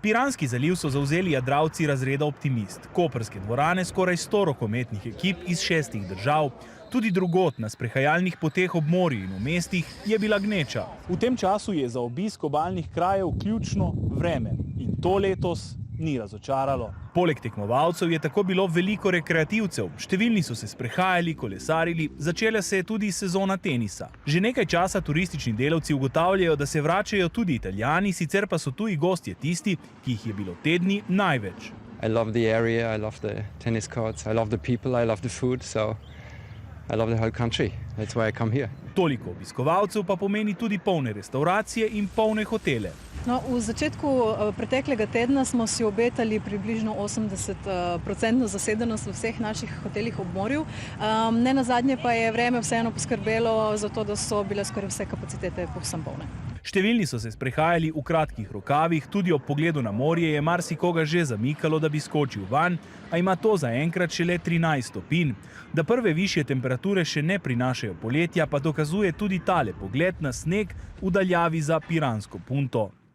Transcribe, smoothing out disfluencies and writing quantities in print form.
Piranski zaliv so zavzeli jadralci razreda Optimist. Koprske dvorane skoraj 100 rokometnih ekip iz 6 držav. Tudi drugod na sprehajalnih poteh ob morju in v mestih je bila gneča. V tem času je za obisk obalnih krajev ključno vreme in to letos ni razočaralo. Poleg tekmovalcev je tako bilo veliko rekreativcev. Številni so se sprehajali, kolesarili, začela se je tudi sezona tenisa. Že nekaj časa turistični delavci ugotavljajo, da se vračajo tudi Italijani, sicer pa so tuji gostje tisti, ki jih je bilo te dni največ. I love the area, I love the tennis courts, I love the people, I love the food, so I love the whole country. That's why I come here. Toliko obiskovalcev pa pomeni tudi polne restauracije in polne hotele. No, v začetku preteklega tedna smo si obetali približno 80% zasedenost v vseh naših hotelih ob morju. Nenazadnje pa je vreme vseeno poskrbelo za to, da so bile skoraj vse kapacitete povsem polne. Številni so se sprehajali v kratkih rokavih, tudi ob pogledu na morje je marsikoga že zamikalo, da bi skočil van, a ima to zaenkrat šele 13 stopinj. Da prve višje temperature še ne prinašajo poletja, pa dokazuje tudi tale pogled na sneg v daljavi za Piransko Punto.